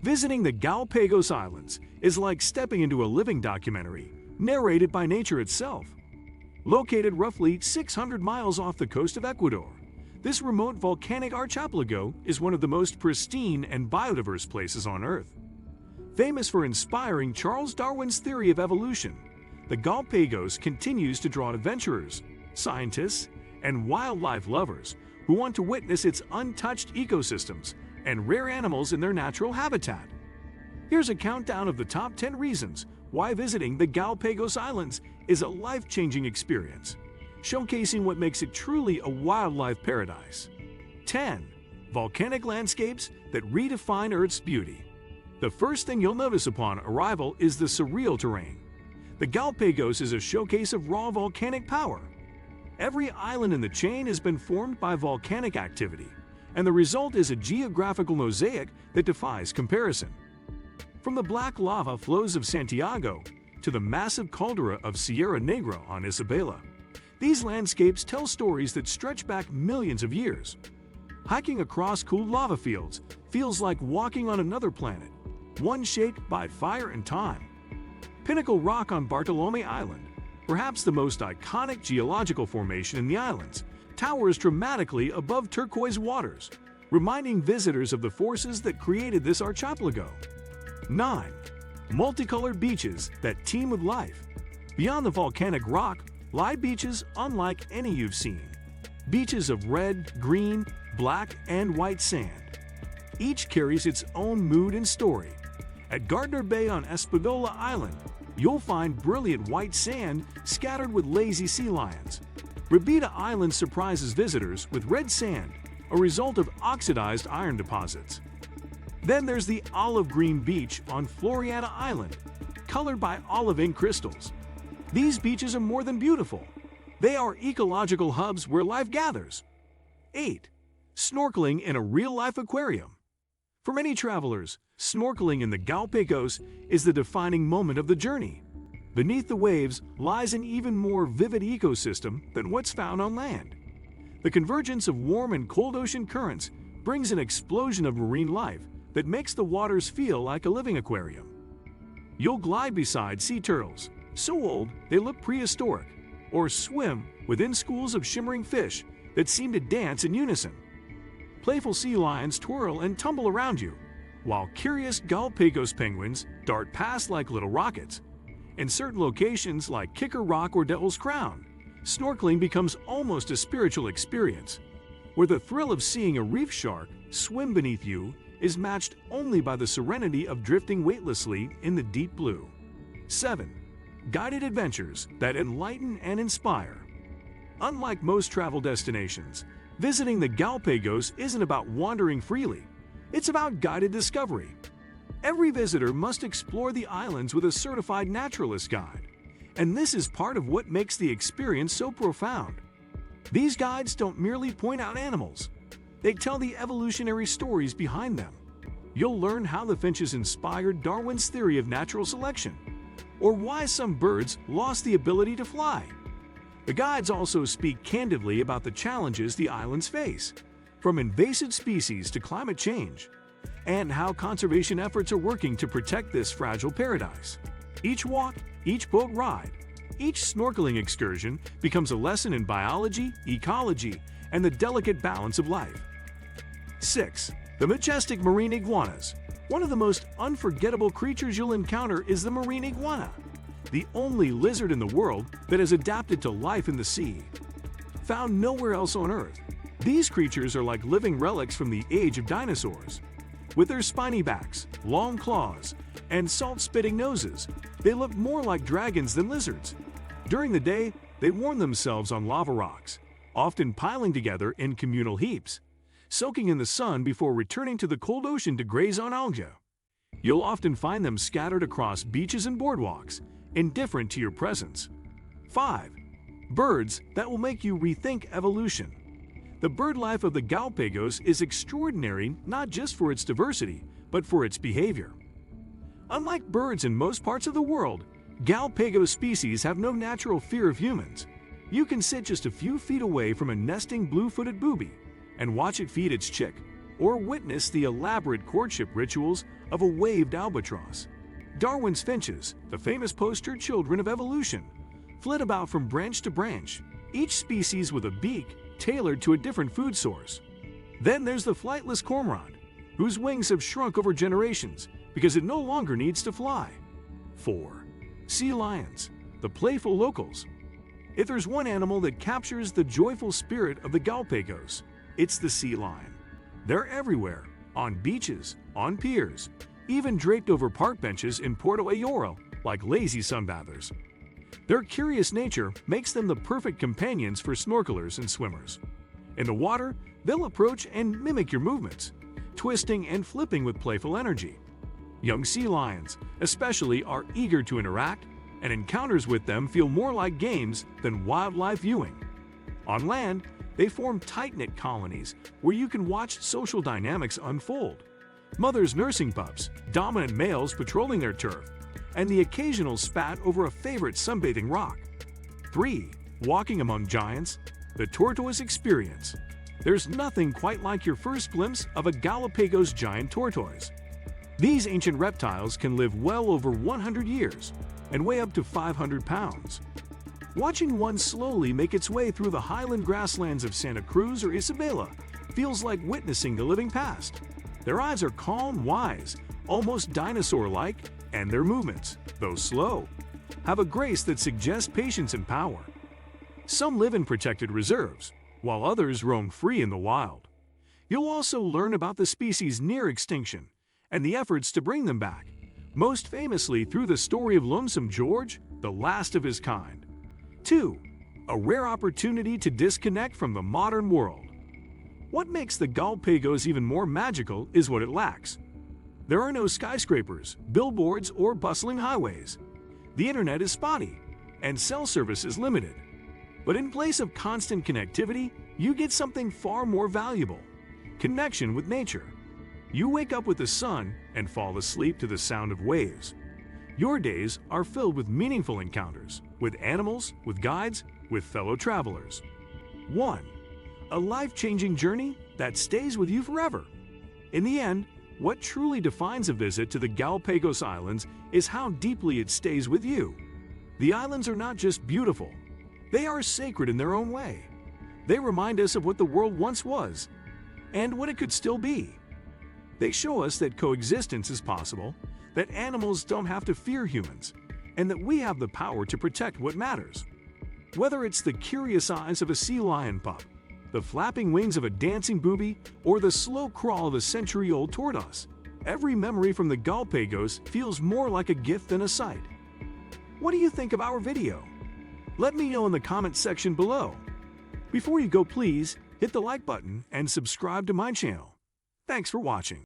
Visiting the Galápagos Islands is like stepping into a living documentary, narrated by nature itself. Located roughly 600 miles off the coast of Ecuador, this remote volcanic archipelago is one of the most pristine and biodiverse places on Earth. Famous for inspiring Charles Darwin's theory of evolution, the Galápagos continues to draw adventurers, scientists, and wildlife lovers who want to witness its untouched ecosystems and rare animals in their natural habitat. Here's a countdown of the top 10 reasons why visiting the Galápagos Islands is a life-changing experience, showcasing what makes it truly a wildlife paradise. 10. Volcanic landscapes that redefine Earth's beauty. The first thing you'll notice upon arrival is the surreal terrain. The Galápagos is a showcase of raw volcanic power. Every island in the chain has been formed by volcanic activity, and the result is a geographical mosaic that defies comparison. From the black lava flows of Santiago to the massive caldera of Sierra Negra on Isabela, these landscapes tell stories that stretch back millions of years. Hiking across cool lava fields feels like walking on another planet, one shaped by fire and time. Pinnacle Rock on Bartolome Island, perhaps the most iconic geological formation in the islands, towers dramatically above turquoise waters, reminding visitors of the forces that created this archipelago. 9. Multicolored beaches that teem with life. Beyond the volcanic rock lie beaches unlike any you've seen. Beaches of red, green, black, and white sand. Each carries its own mood and story. At Gardner Bay on Espadola Island, you'll find brilliant white sand scattered with lazy sea lions. Rabida Island surprises visitors with red sand, a result of oxidized iron deposits. Then there's the olive green beach on Floriana Island, colored by olive ink crystals. These beaches are more than beautiful. They are ecological hubs where life gathers. 8. Snorkeling in a real-life aquarium. For many travelers, snorkeling in the Galápagos is the defining moment of the journey. Beneath the waves lies an even more vivid ecosystem than what's found on land. The convergence of warm and cold ocean currents brings an explosion of marine life that makes the waters feel like a living aquarium. You'll glide beside sea turtles, so old they look prehistoric, or swim within schools of shimmering fish that seem to dance in unison. Playful sea lions twirl and tumble around you, while curious Galápagos penguins dart past like little rockets. In certain locations like Kicker Rock or Devil's Crown, snorkeling becomes almost a spiritual experience, where the thrill of seeing a reef shark swim beneath you is matched only by the serenity of drifting weightlessly in the deep blue. 7. Guided adventures that enlighten and inspire. Unlike most travel destinations, visiting the Galápagos isn't about wandering freely. It's about guided discovery. Every visitor must explore the islands with a certified naturalist guide, and this is part of what makes the experience so profound. These guides don't merely point out animals. They tell the evolutionary stories behind them. You'll learn how the finches inspired Darwin's theory of natural selection, or why some birds lost the ability to fly. The guides also speak candidly about the challenges the islands face, from invasive species to climate change, and how conservation efforts are working to protect this fragile paradise. Each walk, each boat ride, each snorkeling excursion becomes a lesson in biology, ecology, and the delicate balance of life. 6. The majestic marine iguanas. One of the most unforgettable creatures you'll encounter is the marine iguana, the only lizard in the world that has adapted to life in the sea. Found nowhere else on Earth, these creatures are like living relics from the age of dinosaurs. With their spiny backs, long claws, and salt-spitting noses, they look more like dragons than lizards. During the day, they warm themselves on lava rocks, often piling together in communal heaps, soaking in the sun before returning to the cold ocean to graze on algae. You'll often find them scattered across beaches and boardwalks, indifferent to your presence. 5. Birds that will make you rethink evolution. The bird life of the Galápagos is extraordinary not just for its diversity, but for its behavior. Unlike birds in most parts of the world, Galápagos species have no natural fear of humans. You can sit just a few feet away from a nesting blue-footed booby and watch it feed its chick, or witness the elaborate courtship rituals of a waved albatross. Darwin's finches, the famous poster children of evolution, flit about from branch to branch, each species with a beak tailored to a different food source. Then there's the flightless cormorant, whose wings have shrunk over generations because it no longer needs to fly. 4. Sea lions, the playful locals. If there's one animal that captures the joyful spirit of the Galápagos, it's the sea lion. They're everywhere, on beaches, on piers, even draped over park benches in Puerto Ayora like lazy sunbathers. Their curious nature makes them the perfect companions for snorkelers and swimmers. In the water, they'll approach and mimic your movements, twisting and flipping with playful energy. Young sea lions, especially, are eager to interact, and encounters with them feel more like games than wildlife viewing. On land, they form tight-knit colonies where you can watch social dynamics unfold. Mothers nursing pups, dominant males patrolling their turf, and the occasional spat over a favorite sunbathing rock. 3. Walking among giants, the tortoise experience. There's nothing quite like your first glimpse of a Galápagos giant tortoise. These ancient reptiles can live well over 100 years and weigh up to 500 pounds. Watching one slowly make its way through the highland grasslands of Santa Cruz or Isabela feels like witnessing the living past. Their eyes are calm, wise, almost dinosaur-like, and their movements, though slow, have a grace that suggests patience and power. Some live in protected reserves, while others roam free in the wild. You'll also learn about the species near extinction and the efforts to bring them back, most famously through the story of Lonesome George, the last of his kind. 2. A rare opportunity to disconnect from the modern world. What makes the Galápagos even more magical is what it lacks. There are no skyscrapers, billboards, or bustling highways. The internet is spotty, and cell service is limited. But in place of constant connectivity, you get something far more valuable: connection with nature. You wake up with the sun and fall asleep to the sound of waves. Your days are filled with meaningful encounters, with animals, with guides, with fellow travelers. 1. A life-changing journey that stays with you forever. In the end, what truly defines a visit to the Galápagos Islands is how deeply it stays with you. The islands are not just beautiful, they are sacred in their own way. They remind us of what the world once was, and what it could still be. They show us that coexistence is possible, that animals don't have to fear humans, and that we have the power to protect what matters. Whether it's the curious eyes of a sea lion pup, the flapping wings of a dancing boobie, or the slow crawl of a century-old tortoise, every memory from the Galápagos feels more like a gift than a sight. What do you think of our video? Let me know in the comments section below. Before you go, please hit the like button and subscribe to my channel. Thanks for watching.